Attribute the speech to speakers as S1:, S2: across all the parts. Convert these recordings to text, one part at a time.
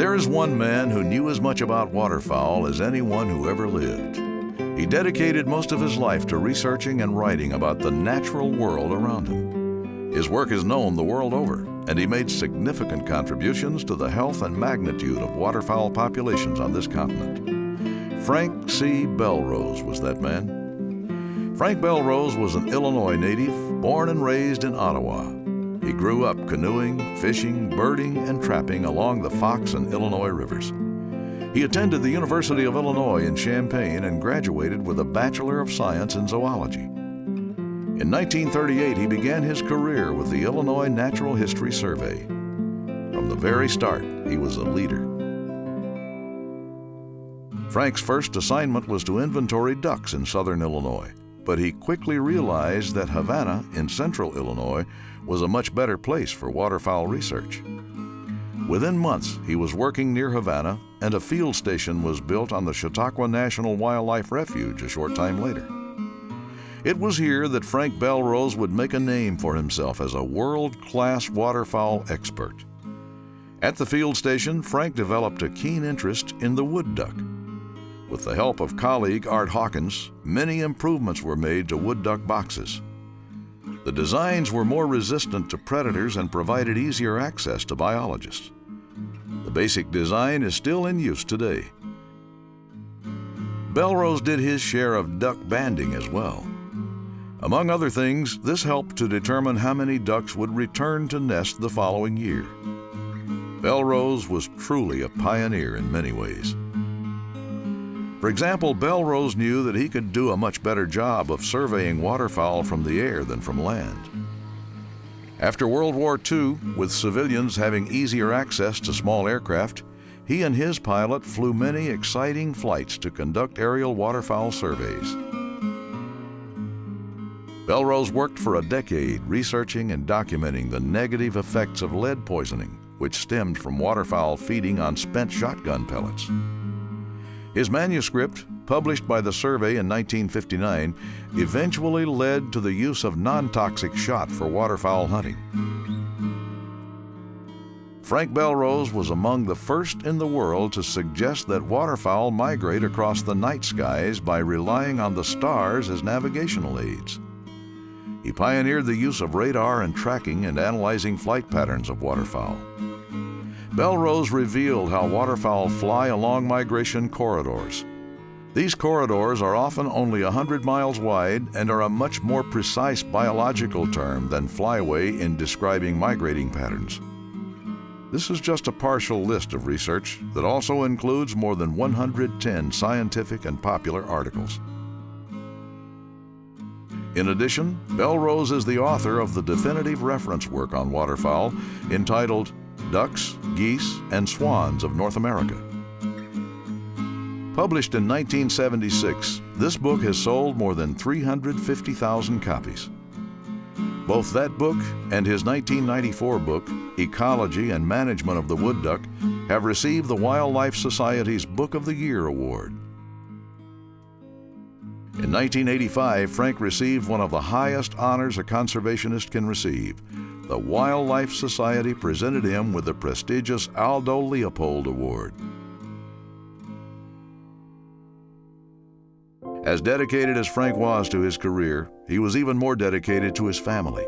S1: There is one man who knew as much about waterfowl as anyone who ever lived. He dedicated most of his life to researching and writing about the natural world around him. His work is known the world over, and he made significant contributions to the health and magnitude of waterfowl populations on this continent. Frank C. Belrose was that man. Frank Belrose was an Illinois native, born and raised in Ottawa. He grew up canoeing, fishing, birding, and trapping along the Fox and Illinois rivers. He attended the University of Illinois in Champaign and graduated with a Bachelor of Science in Zoology. In 1938, he began his career with the Illinois Natural History Survey. From the very start, he was a leader. Frank's first assignment was to inventory ducks in southern Illinois, but he quickly realized that Havana in central Illinois was a much better place for waterfowl research. Within months, he was working near Havana, and a field station was built on the Chautauqua National Wildlife Refuge a short time later. It was here that Frank Belrose would make a name for himself as a world-class waterfowl expert. At the field station, Frank developed a keen interest in the wood duck. With the help of colleague Art Hawkins, many improvements were made to wood duck boxes. The designs were more resistant to predators and provided easier access to biologists. The basic design is still in use today. Belrose did his share of duck banding as well. Among other things, this helped to determine how many ducks would return to nest the following year. Belrose was truly a pioneer in many ways. For example, Belrose knew that he could do a much better job of surveying waterfowl from the air than from land. After World War II, with civilians having easier access to small aircraft, he and his pilot flew many exciting flights to conduct aerial waterfowl surveys. Belrose worked for a decade researching and documenting the negative effects of lead poisoning, which stemmed from waterfowl feeding on spent shotgun pellets. His manuscript, published by the survey in 1959, eventually led to the use of non-toxic shot for waterfowl hunting. Frank Belrose was among the first in the world to suggest that waterfowl migrate across the night skies by relying on the stars as navigational aids. He pioneered the use of radar and tracking and analyzing flight patterns of waterfowl. Belrose revealed how waterfowl fly along migration corridors. These corridors are often only 100 miles wide and are a much more precise biological term than flyway in describing migrating patterns. This is just a partial list of research that also includes more than 110 scientific and popular articles. In addition, Belrose is the author of the definitive reference work on waterfowl entitled Ducks, Geese, and Swans of North America. Published in 1976, this book has sold more than 350,000 copies. Both that book and his 1994 book, Ecology and Management of the Wood Duck, have received the Wildlife Society's Book of the Year award. In 1985, Frank received one of the highest honors a conservationist can receive. The Wildlife Society presented him with the prestigious Aldo Leopold Award. As dedicated as Frank was to his career, he was even more dedicated to his family.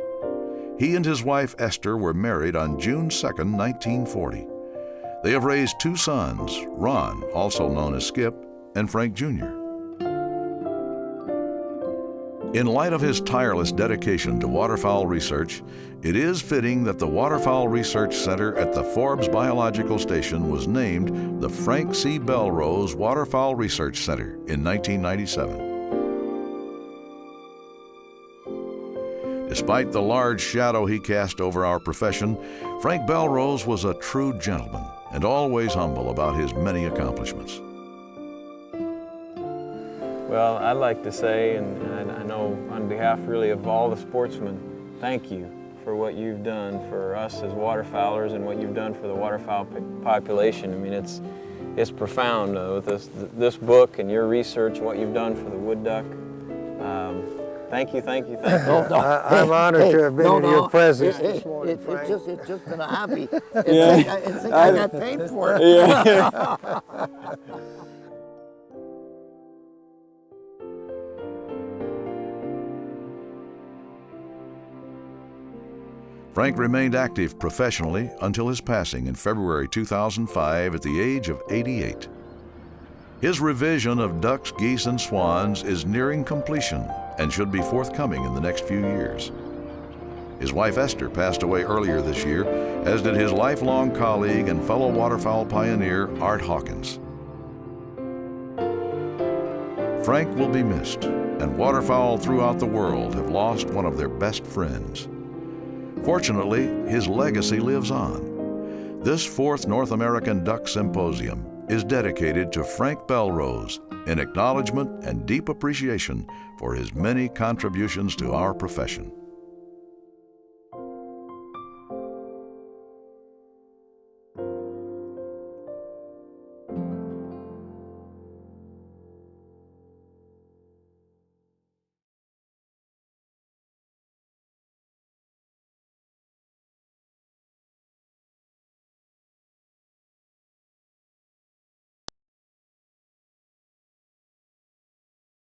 S1: He and his wife Esther were married on June 2, 1940. They have raised two sons, Ron, also known as Skip, and Frank Jr. In light of his tireless dedication to waterfowl research, it is fitting that the Waterfowl Research Center at the Forbes Biological Station was named the Frank C. Belrose Waterfowl Research Center in 1997. Despite the large shadow he cast over our profession, Frank Belrose was a true gentleman and always humble about his many accomplishments.
S2: Well, I'd like to say, and I know on behalf really of all the sportsmen, thank you for what you've done for us as waterfowlers and what you've done for the waterfowl population. I mean, it's profound with this book and your research, what you've done for the wood duck. Thank you, thank you, thank you.
S3: No,
S4: I'm honored to have been in your presence this morning,
S3: It's
S4: Frank.
S3: just been a hobby.
S2: Yeah.
S3: It's like I got paid for it.
S2: Yeah.
S1: Frank remained active professionally until his passing in February 2005 at the age of 88. His revision of ducks, geese, and swans is nearing completion and should be forthcoming in the next few years. His wife Esther passed away earlier this year, as did his lifelong colleague and fellow waterfowl pioneer, Art Hawkins. Frank will be missed, and waterfowl throughout the world have lost one of their best friends. Fortunately, his legacy lives on. This 4th North American Duck Symposium is dedicated to Frank Belrose in acknowledgement and deep appreciation for his many contributions to our profession.